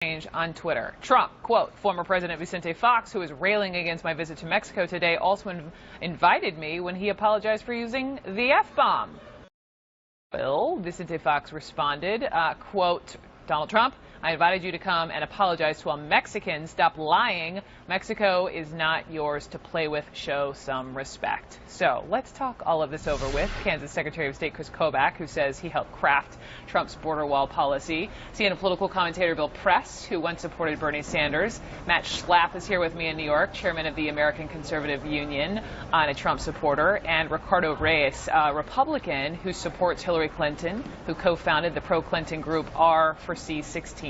On Twitter. Trump, quote, former President Vicente Fox, who is railing against my visit to Mexico today, also invited me when he apologized for using the F-bomb. Well, Vicente Fox responded, quote, Donald Trump, I invited you to come and apologize to a Mexican. Stop lying. Mexico is not yours to play with. Show some respect. So let's talk all of this over with Kansas Secretary of State Chris Kobach, who says he helped craft Trump's border wall policy. CNN political commentator Bill Press, who once supported Bernie Sanders. Matt Schlapp is here with me in New York, chairman of the American Conservative Union, and a Trump supporter. And Ricardo Reyes, a Republican who supports Hillary Clinton, who co-founded the pro-Clinton group R4C16.com.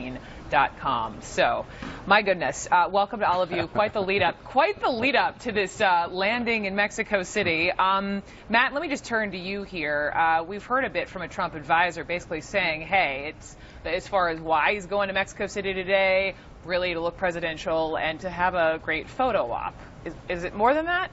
So, my goodness, welcome to all of you. Quite the lead up to this landing in Mexico City. Matt, let me just turn to you here. We've heard a bit from a Trump advisor basically saying, hey, it's as far as why he's going to Mexico City today, really to look presidential and to have a great photo op. Is it more than that?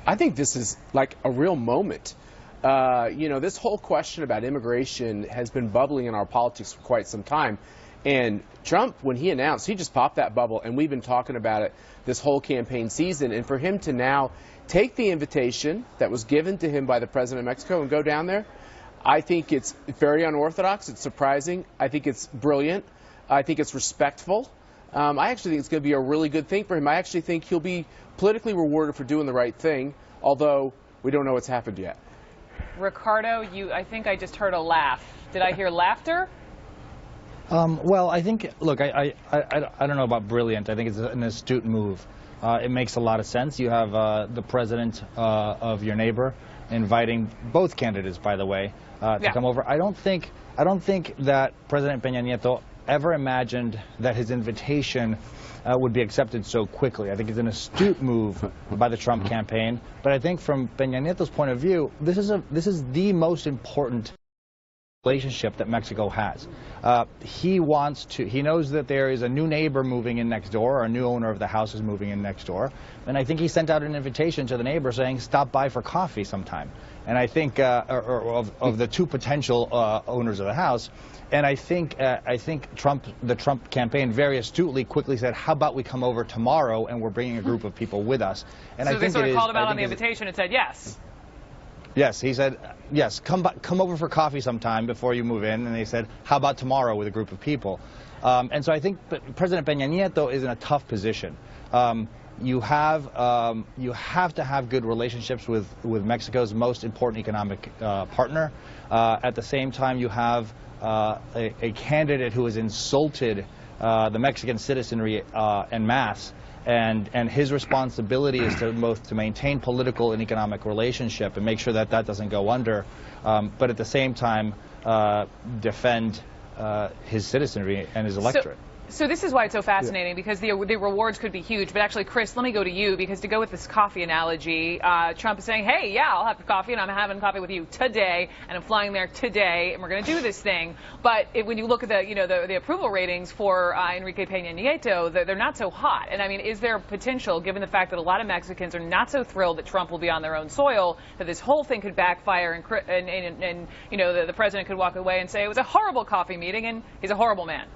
I think this is like a real moment. This whole question about immigration has been bubbling in our politics for quite some time. And Trump, when he announced, he just popped that bubble, and we've been talking about it this whole campaign season. And for him to now take the invitation that was given to him by the president of Mexico and go down there, I think it's very unorthodox. It's surprising. I think it's brilliant. I think it's respectful. I actually think it's going to be a really good thing for him. I actually think he'll be politically rewarded for doing the right thing, although we don't know what's happened yet. Ricardo, I think I just heard a laugh. Did I hear laughter? Well, I think, look, I don't know about brilliant. I think it's an astute move. It makes a lot of sense. You have the president of your neighbor inviting both candidates, by the way, to come over. I don't think that President Peña Nieto ever imagined that his invitation would be accepted so quickly. I think it's an astute move by the Trump campaign. But I think from Peña Nieto's point of view, this is the most important relationship that Mexico has. He knows that there is a new neighbor moving in next door, or a new owner of the house is moving in next door, and I think he sent out an invitation to the neighbor saying, stop by for coffee sometime. And I think, of the two potential owners of the house, and I think the Trump campaign very astutely quickly said, how about we come over tomorrow and we're bringing a group of people with us. And so I think they sort of called him out on the invitation and said yes. Yes, he said, yes, come over for coffee sometime before you move in. And they said, how about tomorrow with a group of people? And so I think President Peña Nieto is in a tough position. You have to have good relationships with Mexico's most important economic partner. At the same time, you have a candidate who has insulted the Mexican citizenry en masse. And his responsibility is to both to maintain political and economic relationship and make sure that that doesn't go under, but at the same time defend his citizenry and his electorate. So this is why it's so fascinating, because the rewards could be huge. But actually, Chris, let me go to you, because to go with this coffee analogy, Trump is saying, hey, yeah, I'll have coffee, and I'm having coffee with you today, and I'm flying there today, and we're going to do this thing. But when you look at the approval ratings for Enrique Peña Nieto, they're not so hot. And I mean, is there potential, given the fact that a lot of Mexicans are not so thrilled that Trump will be on their own soil, that this whole thing could backfire, and the president could walk away and say it was a horrible coffee meeting, and he's a horrible man?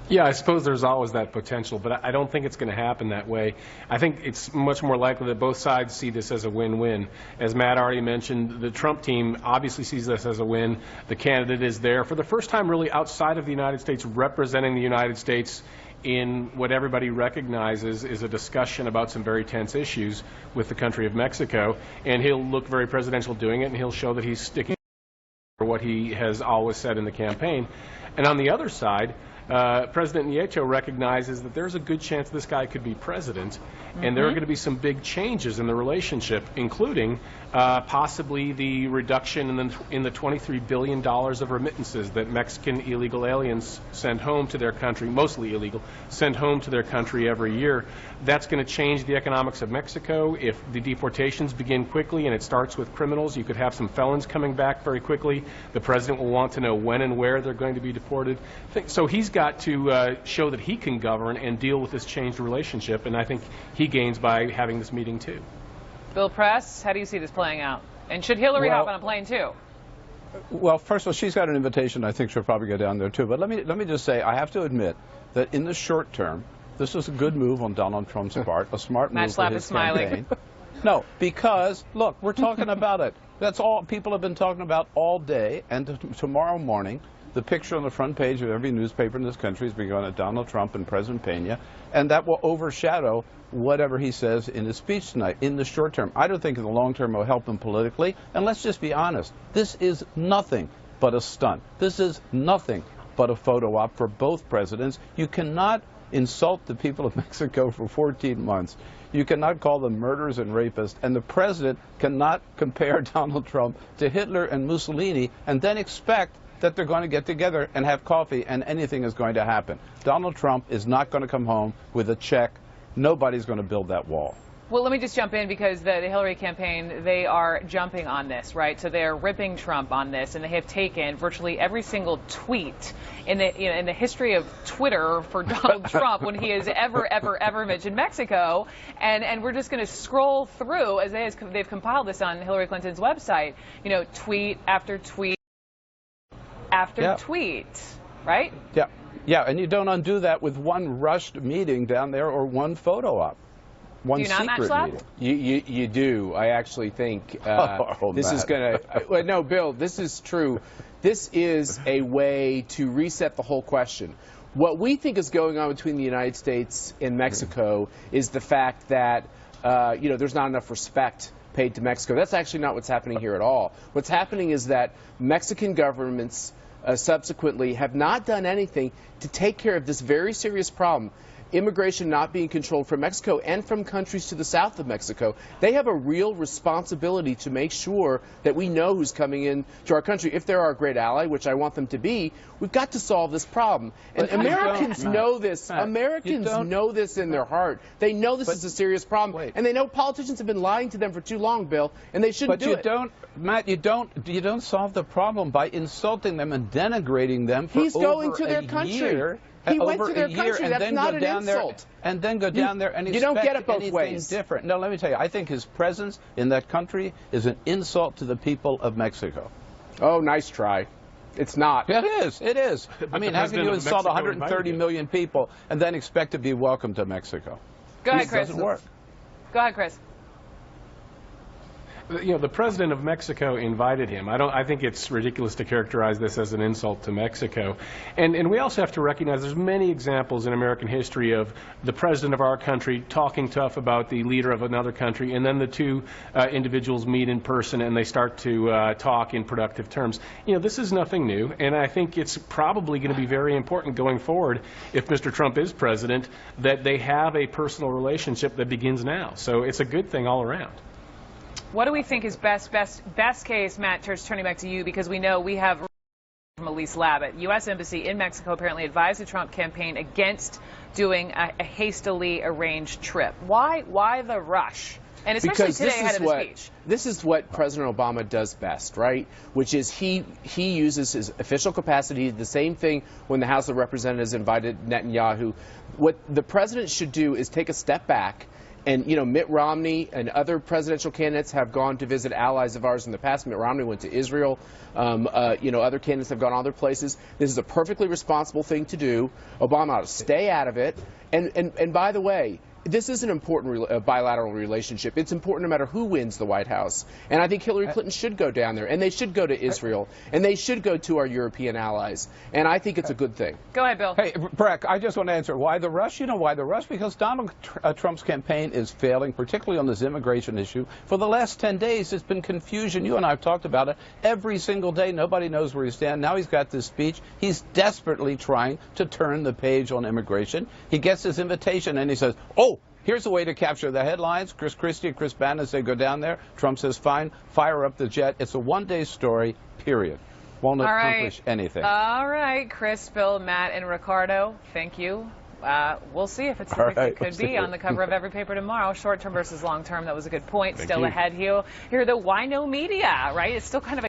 Yeah, I suppose there's always that potential, but I don't think it's going to happen that way. I think it's much more likely that both sides see this as a win-win. As Matt already mentioned, the Trump team obviously sees this as a win. The candidate is there for the first time really outside of the United States, representing the United States in what everybody recognizes is a discussion about some very tense issues with the country of Mexico. And he'll look very presidential doing it, and he'll show that he's sticking to what he has always said in the campaign. And on the other side, President Nieto recognizes that there's a good chance this guy could be president, and there are going to be some big changes in the relationship, including possibly the reduction in the $23 billion of remittances that Mexican illegal aliens send home to their country, mostly illegal, send home to their country every year. That's going to change the economics of Mexico. If the deportations begin quickly and it starts with criminals, you could have some felons coming back very quickly. The president will want to know when and where they're going to be deported. So he's got to show that he can govern and deal with this changed relationship, and I think he gains by having this meeting too. Bill Press, how do you see this playing out? And should Hillary hop on a plane too? Well, first of all, she's got an invitation. I think she'll probably go down there too. But let me just say, I have to admit that in the short term, this was a good move on Donald Trump's part, a smart move for his campaign. No, because look, we're talking about it. That's all people have been talking about all day. And tomorrow morning, the picture on the front page of every newspaper in this country is being going at Donald Trump and President Pena, and that will overshadow whatever he says in his speech tonight. In the short term, I don't think in the long term it will help him politically. And let's just be honest, this is nothing but a stunt. This is nothing but a photo op for both presidents. You cannot insult the people of Mexico for 14 months. You cannot call them murderers and rapists, and the president cannot compare Donald Trump to Hitler and Mussolini and then expect that they're going to get together and have coffee and anything is going to happen. Donald Trump is not going to come home with a check. Nobody's going to build that wall. Well, let me just jump in because the Hillary campaign, they are jumping on this, right? So they're ripping Trump on this, and they have taken virtually every single tweet in the history of Twitter for Donald Trump when he has ever mentioned Mexico, and we're just going to scroll through as they've compiled this on Hillary Clinton's website. You know, tweet after tweet after tweet, right? Yeah, and you don't undo that with one rushed meeting down there or one photo op. One do you not, secret Matt meeting. You do. I actually think this is going to... No, Bill, this is true. This is a way to reset the whole question. What we think is going on between the United States and Mexico is the fact that, there's not enough respect paid to Mexico. That's actually not what's happening here at all. What's happening is that Mexican governments subsequently have not done anything to take care of this very serious problem. Immigration not being controlled from Mexico and from countries to the south of Mexico. They have a real responsibility to make sure that we know who's coming in to our country. If they're our great ally, which I want them to be, we've got to solve this problem. And Americans know this. Americans know this in their heart. They know this is a serious problem. And they know politicians have been lying to them for too long, Bill, and they shouldn't do it. Matt, you don't solve the problem by insulting them and denigrating them for He's going to their country. He went to their country. That's not an insult. And then go down there and expect you don't get it both anything ways. Different. No, let me tell you, I think his presence in that country is an insult to the people of Mexico. Oh, nice try. It's not. It is. It is. I mean, how can you insult 130 million people and then expect to be welcome to Mexico? Go ahead, Chris. It doesn't work. Go ahead, Chris. The president of Mexico invited him. I think it's ridiculous to characterize this as an insult to Mexico. And we also have to recognize there's many examples in American history of the president of our country talking tough about the leader of another country, and then the two individuals meet in person and they start to talk in productive terms. This is nothing new, and I think it's probably going to be very important going forward, if Mr. Trump is president, that they have a personal relationship that begins now. So it's a good thing all around. What do we think is best case, Matt, turning back to you, because we know we have from Elise Labott. U.S. Embassy in Mexico apparently advised the Trump campaign against doing a hastily arranged trip. Why the rush? And especially because today ahead of the speech. This is what President Obama does best, right? Which is he uses his official capacity. The same thing when the House of Representatives invited Netanyahu. What the president should do is take a step back. And, Mitt Romney and other presidential candidates have gone to visit allies of ours in the past. Mitt Romney went to Israel. Other candidates have gone other places. This is a perfectly responsible thing to do. Obama ought to stay out of it. And by the way, this is an important bilateral relationship. It's important no matter who wins the White House. And I think Hillary Clinton should go down there. And they should go to Israel. And they should go to our European allies. And I think it's a good thing. Go ahead, Bill. Hey, Breck, I just want to answer. Why the rush? You know why the rush? Because Donald Trump's campaign is failing, particularly on this immigration issue. For the last 10 days, it's been confusion. You and I have talked about it. Every single day, nobody knows where he stands. Now he's got this speech. He's desperately trying to turn the page on immigration. He gets his invitation, and he says, oh, here's a way to capture the headlines. Chris Christie and Chris Bannon say go down there. Trump says, fine, fire up the jet. It's a one-day story, period. Won't accomplish anything. All right, Chris, Bill, Matt, and Ricardo, thank you. We'll see if it could be on the cover of every paper tomorrow. Short-term versus long-term, that was a good point. Still ahead here. You're the Wino Media, right? It's still kind of a